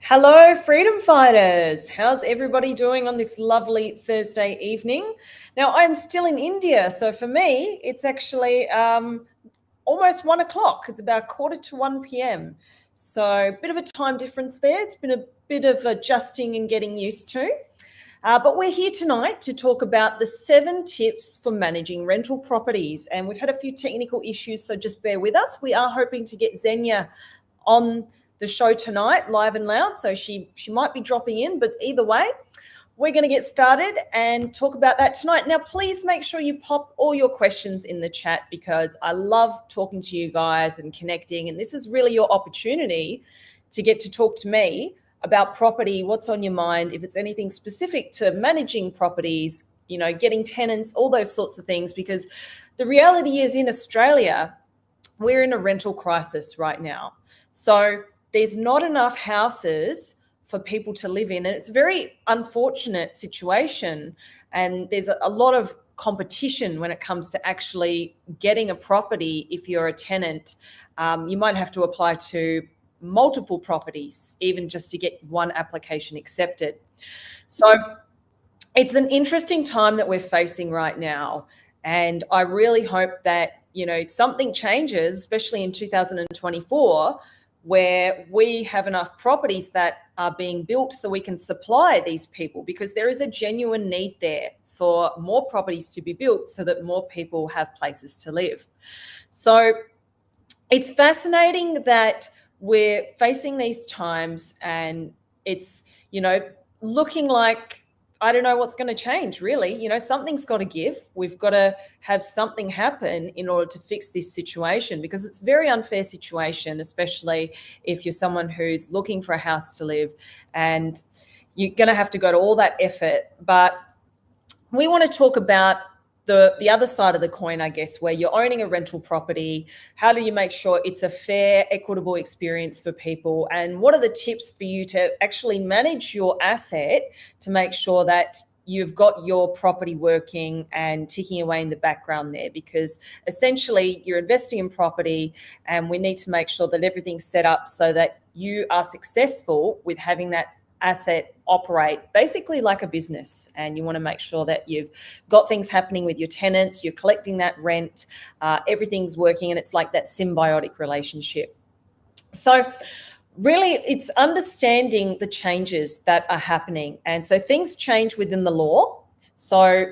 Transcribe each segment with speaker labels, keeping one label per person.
Speaker 1: Hello, freedom fighters. How's everybody doing on this lovely Thursday evening? Now, I'm still in India, so for me, it's actually almost 1 o'clock. It's about quarter to 1 p.m. So, a bit of a time difference there. It's been a bit of adjusting and getting used to. But we're here tonight to talk about the 7 tips for managing rental properties. And we've had a few technical issues, so just bear with us. We are hoping to get Xenia on the show tonight, live and loud. So she might be dropping in, but either way, we're going to get started and talk about that tonight. Now, please make sure you pop all your questions in the chat because I love talking to you guys and connecting. And this is really your opportunity to get to talk to me about property, what's on your mind, if it's anything specific to managing properties, getting tenants, all those sorts of things. Because the reality is in Australia, we're in a rental crisis right now. So there's not enough houses for people to live in. And it's a very unfortunate situation. And there's a lot of competition when it comes to actually getting a property. If you're a tenant, you might have to apply to multiple properties, even just to get one application accepted. So it's an interesting time that we're facing right now. And I really hope that, something changes, especially in 2024, where we have enough properties that are being built so we can supply these people, because there is a genuine need there for more properties to be built so that more people have places to live. So it's fascinating that we're facing these times and it's, looking like, I don't know what's going to change, really. Something's got to give. We've got to have something happen in order to fix this situation, because it's a very unfair situation, especially if you're someone who's looking for a house to live and you're going to have to go to all that effort. But we want to talk about the other side of the coin, I guess, where you're owning a rental property. How do you make sure it's a fair, equitable experience for people? And what are the tips for you to actually manage your asset to make sure that you've got your property working and ticking away in the background there? Because essentially you're investing in property and we need to make sure that everything's set up so that you are successful with having that asset operate basically like a business. And you want to make sure that you've got things happening with your tenants, you're collecting that rent, everything's working, and it's like that symbiotic relationship. So really it's understanding the changes that are happening. And so things change within the law. So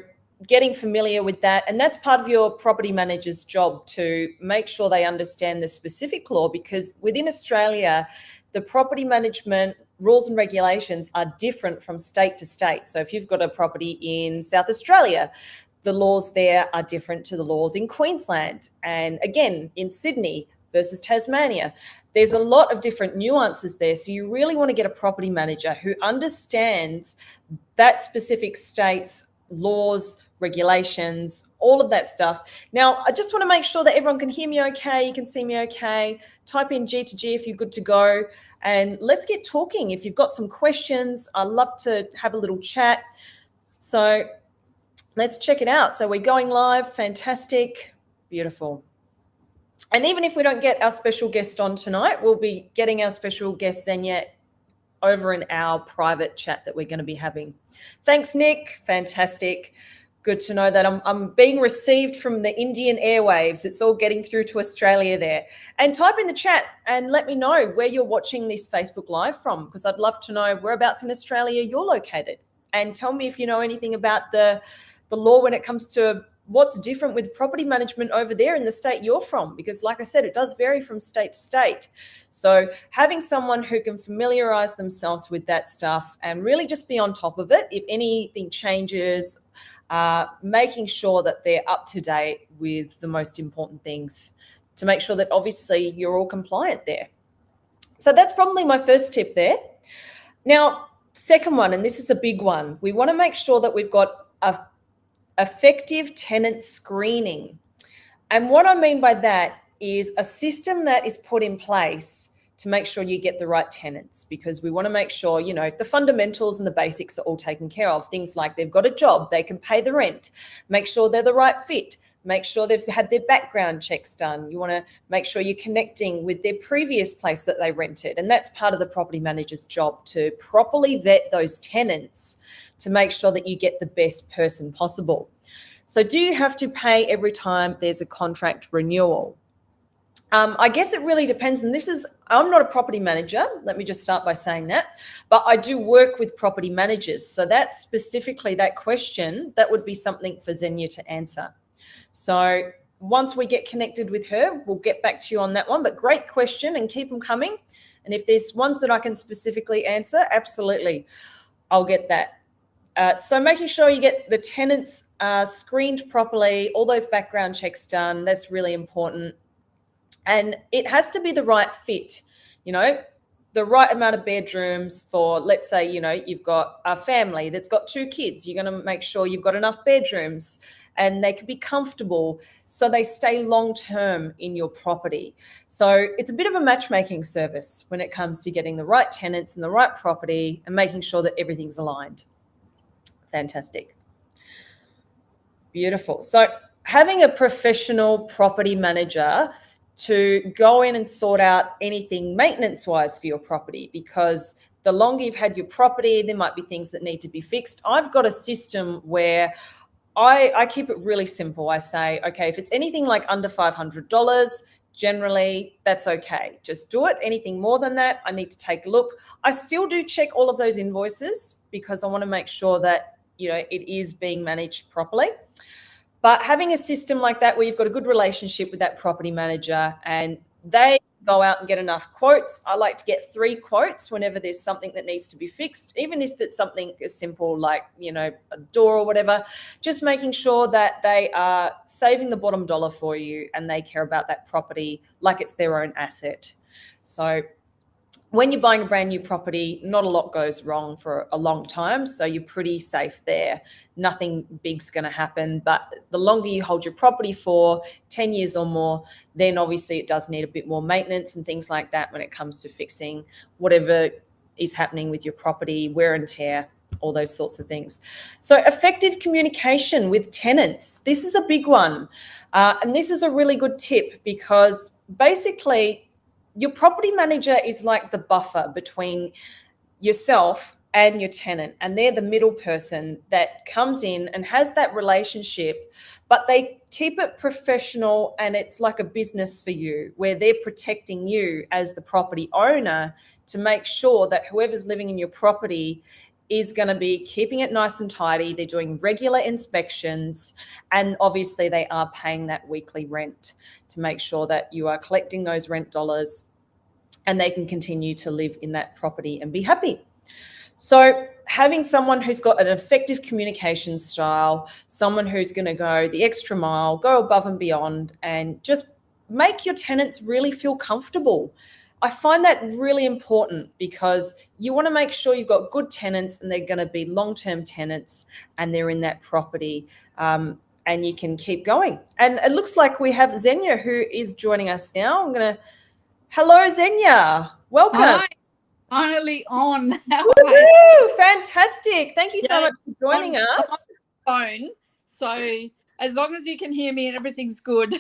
Speaker 1: getting familiar with that, and that's part of your property manager's job, to make sure they understand the specific law, because within Australia, the property management rules and regulations are different from state to state. So if you've got a property in South Australia, the laws there are different to the laws in Queensland. And again, in Sydney versus Tasmania, there's a lot of different nuances there. So you really want to get a property manager who understands that specific state's laws, regulations, all of that stuff. Now, I just want to make sure that everyone can hear me okay, you can see me okay. Type in G to G if you're good to go. And let's get talking. If you've got some questions, I'd love to have a little chat. So let's check it out. So we're going live. Fantastic. Beautiful. And even if we don't get our special guest on tonight, we'll be getting our special guest Xenia over in our private chat that we're going to be having. Thanks, Nick. Fantastic. Good to know that I'm being received from the Indian airwaves. It's all getting through to Australia there. And type in the chat and let me know where you're watching this Facebook Live from, because I'd love to know whereabouts in Australia you're located. And tell me if you know anything about the law when it comes to what's different with property management over there in the state you're from, because like I said, it does vary from state to state. So having someone who can familiarize themselves with that stuff and really just be on top of it if anything changes, making sure that they're up to date with the most important things to make sure that obviously you're all compliant there. So that's probably my first tip there. Now, second one, and this is a big one, we want to make sure that we've got a effective tenant screening. And what I mean by that is a system that is put in place to make sure you get the right tenants, because we want to make sure, the fundamentals and the basics are all taken care of. Things like they've got a job, they can pay the rent, make sure they're the right fit, make sure they've had their background checks done. You want to make sure you're connecting with their previous place that they rented. And that's part of the property manager's job, to properly vet those tenants to make sure that you get the best person possible. So do you have to pay every time there's a contract renewal? I guess it really depends. And I'm not a property manager. Let me just start by saying that. But I do work with property managers. So that's specifically that question. That would be something for Xenia to answer. So once we get connected with her, we'll get back to you on that one. But great question, and keep them coming. And if there's ones that I can specifically answer, absolutely, I'll get that. So making sure you get the tenants screened properly, all those background checks done, that's really important. And it has to be the right fit, the right amount of bedrooms for, let's say, you've got a family that's got 2 kids. You're going to make sure you've got enough bedrooms and they can be comfortable so they stay long-term in your property. So it's a bit of a matchmaking service when it comes to getting the right tenants and the right property and making sure that everything's aligned. Fantastic. Beautiful. So having a professional property manager to go in and sort out anything maintenance-wise for your property, because the longer you've had your property, there might be things that need to be fixed. I've got a system where I keep it really simple. I say, okay, if it's anything like under $500, generally that's okay. Just do it. Anything more than that, I need to take a look. I still do check all of those invoices because I want to make sure that, it is being managed properly. But having a system like that where you've got a good relationship with that property manager and they go out and get enough quotes. I like to get 3 quotes whenever there's something that needs to be fixed, even if it's something as simple like, a door or whatever, just making sure that they are saving the bottom dollar for you and they care about that property like it's their own asset. So when you're buying a brand new property, not a lot goes wrong for a long time. So you're pretty safe there. Nothing big's going to happen. But the longer you hold your property for, 10 years or more, then obviously it does need a bit more maintenance and things like that when it comes to fixing whatever is happening with your property, wear and tear, all those sorts of things. So effective communication with tenants. This is a big one. And this is a really good tip because basically your property manager is like the buffer between yourself and your tenant, and they're the middle person that comes in and has that relationship, but they keep it professional and it's like a business for you where they're protecting you as the property owner to make sure that whoever's living in your property is going to be keeping it nice and tidy. They're doing regular inspections and obviously they are paying that weekly rent to make sure that you are collecting those rent dollars and they can continue to live in that property and be happy. So having someone who's got an effective communication style, someone who's going to go the extra mile, go above and beyond, and just make your tenants really feel comfortable. I find that really important because you want to make sure you've got good tenants and they're going to be long-term tenants and they're in that property. And you can keep going. And it looks like we have Xenia who is joining us now. Hello, Xenia. Welcome.
Speaker 2: Hi, finally on.
Speaker 1: Woo-hoo, fantastic. Thank you so much for joining us.
Speaker 2: Phone. So as long as you can hear me and everything's good.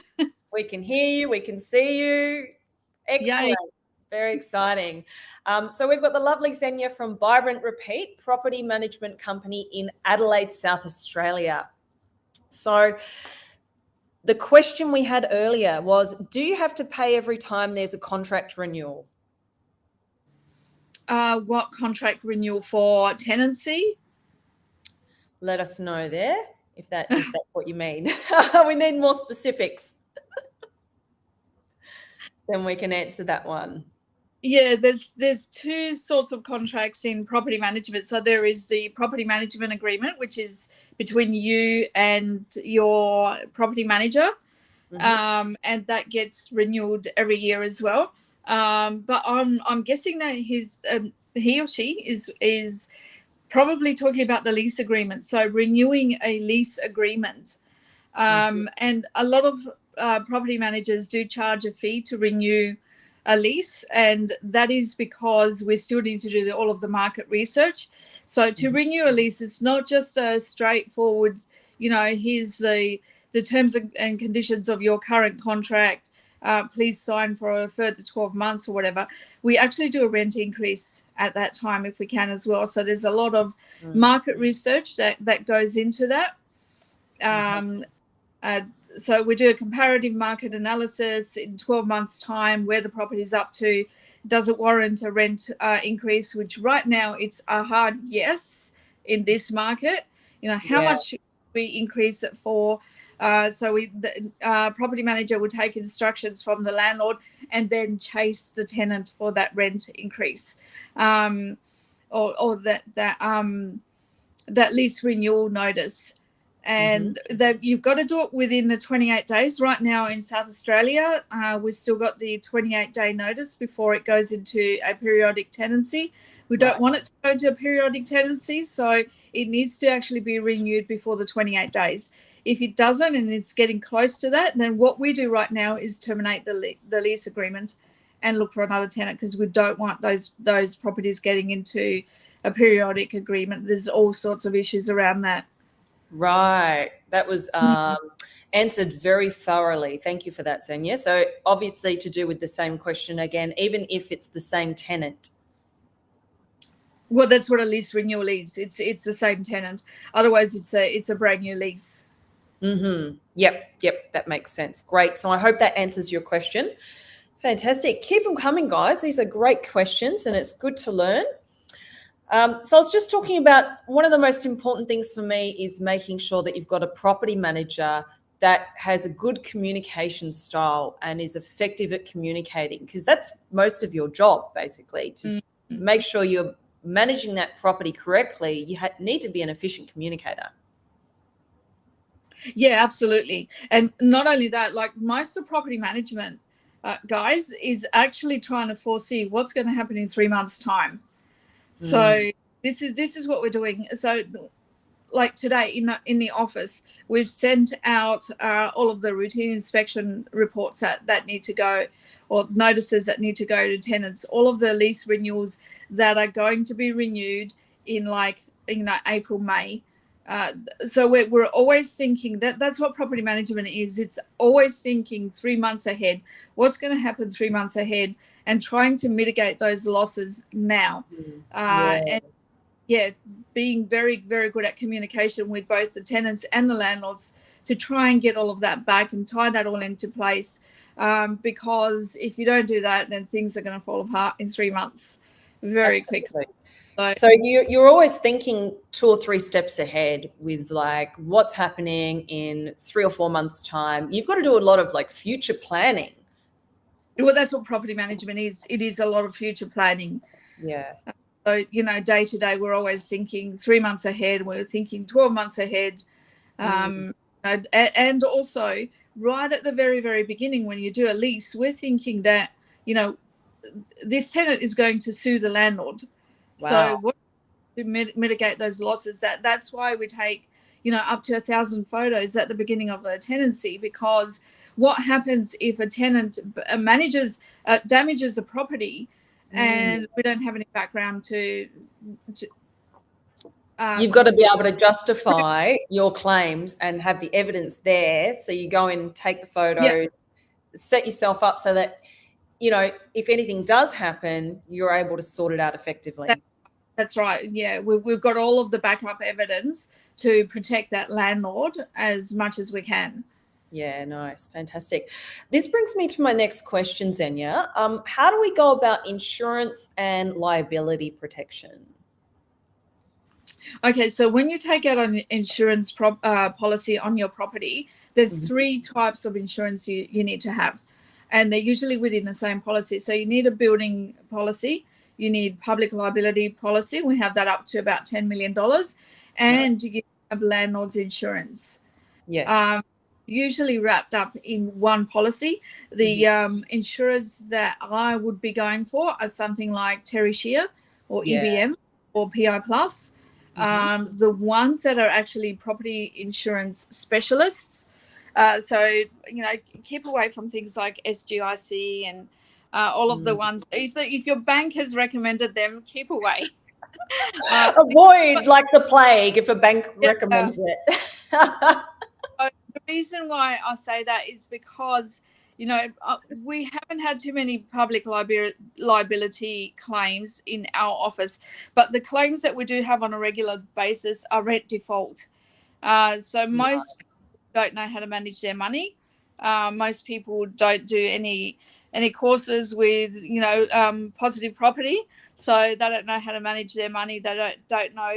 Speaker 1: We can hear you. We can see you. Excellent. Yay. Very exciting. So we've got the lovely Xenia from Vibrant Repeat, property management company in Adelaide, South Australia. So the question we had earlier was, do you have to pay every time there's a contract renewal?
Speaker 2: What contract renewal for tenancy?
Speaker 1: Let us know there if that's what you mean. We need more specifics. Then we can answer that one.
Speaker 2: Yeah, there's 2 sorts of contracts in property management. So there is the property management agreement, which is between you and your property manager, and that gets renewed every year as well. But I'm guessing that he or she is probably talking about the lease agreement. So renewing a lease agreement, and a lot of property managers do charge a fee to renew a lease, and that is because we still need to do all of the market research. So to renew a lease, it's not just a straightforward, here's the the terms and conditions of your current contract, please sign for a further 12 months or whatever. We actually do a rent increase at that time if we can as well. So there's a lot of market research that goes into that. So we do a comparative market analysis in 12 months' time, where the property is up to. Does it warrant a rent increase? Which right now it's a hard yes in this market. How much should we increase it for? So the property manager would take instructions from the landlord and then chase the tenant for that rent increase, or that lease renewal notice. And that you've got to do it within the 28 days. Right now in South Australia, we've still got the 28-day notice before it goes into a periodic tenancy. We don't want it to go into a periodic tenancy, so it needs to actually be renewed before the 28 days. If it doesn't and it's getting close to that, then what we do right now is terminate the lease agreement and look for another tenant, because we don't want those properties getting into a periodic agreement. There's all sorts of issues around that.
Speaker 1: Right. That was answered very thoroughly. Thank you for that, Xenia. So obviously to do with the same question again, even if it's the same tenant.
Speaker 2: Well, that's what a lease renewal is. It's the same tenant. Otherwise, it's a brand new lease.
Speaker 1: Yep. That makes sense. Great. So I hope that answers your question. Fantastic. Keep them coming, guys. These are great questions and it's good to learn. So I was just talking about one of the most important things for me is making sure that you've got a property manager that has a good communication style and is effective at communicating, because that's most of your job, basically, to make sure you're managing that property correctly. You need to be an efficient communicator.
Speaker 2: Yeah, absolutely. And not only that, like most of property management, guys, is actually trying to foresee what's going to happen in 3 months' time. So this is what we're doing. So like today in the office, we've sent out all of the routine inspection reports that need to go, or notices that need to go to tenants, all of the lease renewals that are going to be renewed in April, May. So we're always thinking that's what property management is. It's always thinking 3 months ahead. What's going to happen 3 months ahead, and trying to mitigate those losses now. And being very, very good at communication with both the tenants and the landlords to try and get all of that back and tie that all into place. Because if you don't do that, then things are going to fall apart in 3 months very quickly.
Speaker 1: So you're always thinking 2 or 3 steps ahead with like what's happening in 3 or 4 months' time. You've got to do a lot of like future planning.
Speaker 2: Well, that's what property management is. It is a lot of future planning.
Speaker 1: Yeah.
Speaker 2: So, day to day, we're always thinking 3 months ahead. We're thinking 12 months ahead. And also right at the very, very beginning, when you do a lease, we're thinking that, this tenant is going to sue the landlord.
Speaker 1: Wow.
Speaker 2: So what to mitigate those losses, that's why we take, up to 1,000 photos at the beginning of a tenancy, because what happens if a tenant damages a property and we don't have any background to
Speaker 1: you've got to be able to justify your claims and have the evidence there. So you go and take the photos, set yourself up so that, if anything does happen, you're able to sort it out effectively.
Speaker 2: That's right. Yeah, we've got all of the backup evidence to protect that landlord as much as we can.
Speaker 1: Yeah, nice. Fantastic. This brings me to my next question, Xenia. How do we go about insurance and liability protection?
Speaker 2: Okay, so when you take out an insurance policy on your property, there's 3 types of insurance you need to have, and they're usually within the same policy. So you need a building policy, you need public liability policy. We have that up to about $10 million, and you have landlord's insurance.
Speaker 1: Yes.
Speaker 2: Usually wrapped up in one policy. The insurers that I would be going for are something like Terry Shear or EBM or PI Plus. The ones that are actually property insurance specialists. So, keep away from things like SGIC and all of the ones. If your bank has recommended them, keep away.
Speaker 1: Avoid like the plague if a bank recommends it.
Speaker 2: the reason why I say that is because, we haven't had too many public liability claims in our office, but the claims that we do have on a regular basis are rent default. So most people don't know how to manage their money. Most people don't do any courses with positive property, so they don't know how to manage their money. They don't know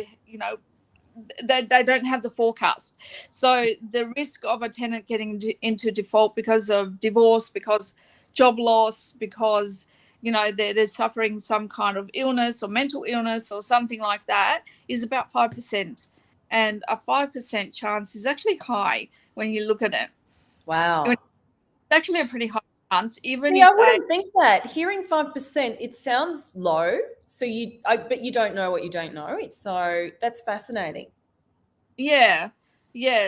Speaker 2: they don't have the forecast. So the risk of a tenant getting into default because of divorce, because job loss, because they're suffering some kind of illness or mental illness or something like that is about 5%. And a 5% chance is actually high when you look at it.
Speaker 1: Wow.
Speaker 2: It's actually a pretty high chance, even
Speaker 1: See,
Speaker 2: if
Speaker 1: I wouldn't think that. Hearing 5%, it sounds low. So but you don't know what you don't know. So that's fascinating.
Speaker 2: Yeah.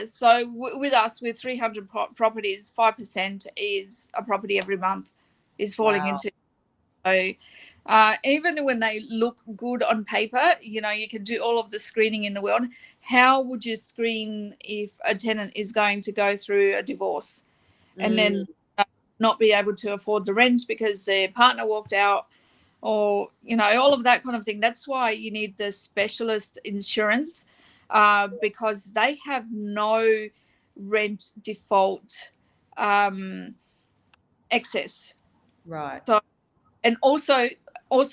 Speaker 2: So with us, with 300 properties, 5% is a property every month is falling into. So even when they look good on paper, you can do all of the screening in the world. How would you screen if a tenant is going to go through a divorce and then not be able to afford the rent because their partner walked out, or all of that kind of thing? That's why you need the specialist insurance, because they have no rent default excess.
Speaker 1: Right.
Speaker 2: So, and also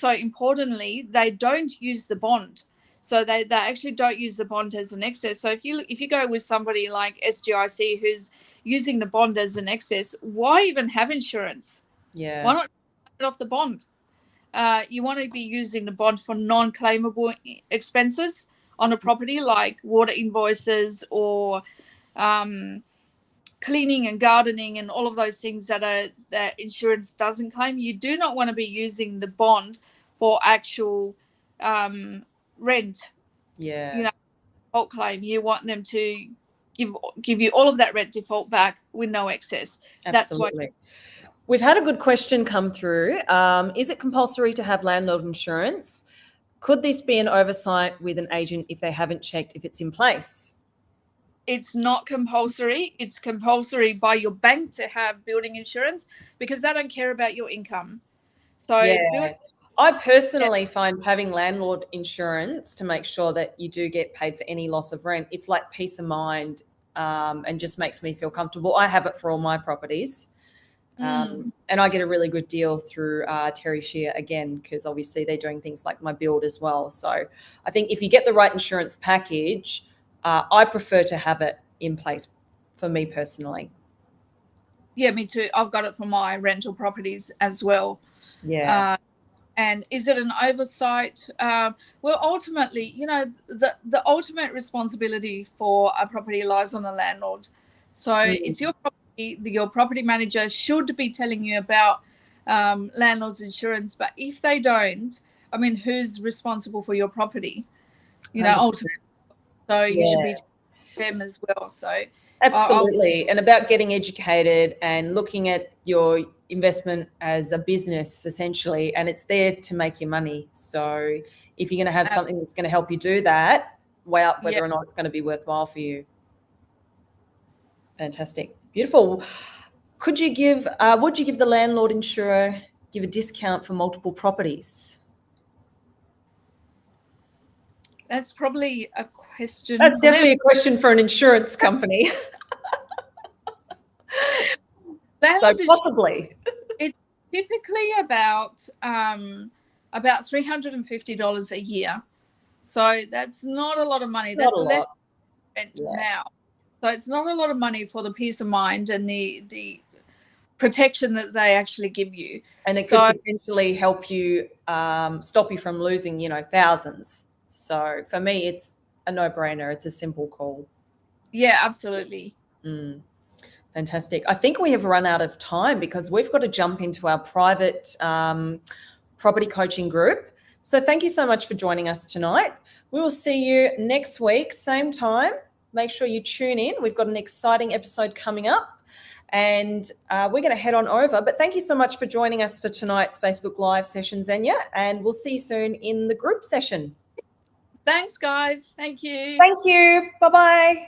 Speaker 2: importantly, they don't use the bond. So they actually don't use the bond as an excess. So if you go with somebody like SGIC who's using the bond as an excess, why even have insurance?
Speaker 1: Yeah.
Speaker 2: Why not take it off the bond? You want to be using the bond for non-claimable expenses on a property, like water invoices or cleaning and gardening and all of those things that insurance doesn't claim. You do not want to be using the bond for actual rent.
Speaker 1: Yeah.
Speaker 2: Default claim. You want them to give you all of that rent default back with no excess.
Speaker 1: Absolutely. We've had a good question come through. Is it compulsory to have landlord insurance? Could this be an oversight with an agent if they haven't checked if it's in place?
Speaker 2: It's not compulsory. It's compulsory by your bank to have building insurance because they don't care about your income. So
Speaker 1: I personally find having landlord insurance to make sure that you do get paid for any loss of rent, it's like peace of mind, and just makes me feel comfortable. I have it for all my properties. And I get a really good deal through Terry Shear again, because obviously they're doing things like my build as well. So I think if you get the right insurance package, I prefer to have it in place for me personally.
Speaker 2: Yeah, me too. I've got it for my rental properties as well.
Speaker 1: Yeah.
Speaker 2: And is it an oversight? Well, ultimately, the ultimate responsibility for a property lies on the landlord. So it's your property. Your property manager should be telling you about landlord's insurance. But if they don't, I mean, who's responsible for your property? Ultimately. So you should be them as well. So
Speaker 1: absolutely. And about getting educated and looking at your investment as a business essentially, and it's there to make you money. So if you're going to have something that's going to help you do that, weigh up whether or not it's going to be worthwhile for you. Fantastic. Beautiful. Would you give the landlord insurer give a discount for multiple properties?
Speaker 2: That's probably a question.
Speaker 1: That's definitely a question for an insurance company. So possibly.
Speaker 2: It's typically about $350 a year. So that's not a lot of money. That's less rent now. So it's not a lot of money for the peace of mind and the protection that they actually give you.
Speaker 1: And it could potentially help you stop you from losing, thousands. So for me, it's a no-brainer. It's a simple call.
Speaker 2: Yeah, absolutely.
Speaker 1: Fantastic. I think we have run out of time because we've got to jump into our private property coaching group. So thank you so much for joining us tonight. We will see you next week, same time. Make sure you tune in. We've got an exciting episode coming up, and we're going to head on over. But thank you so much for joining us for tonight's Facebook Live session, Xenia, and we'll see you soon in the group session.
Speaker 2: Thanks, guys. Thank you.
Speaker 1: Thank you. Bye-bye.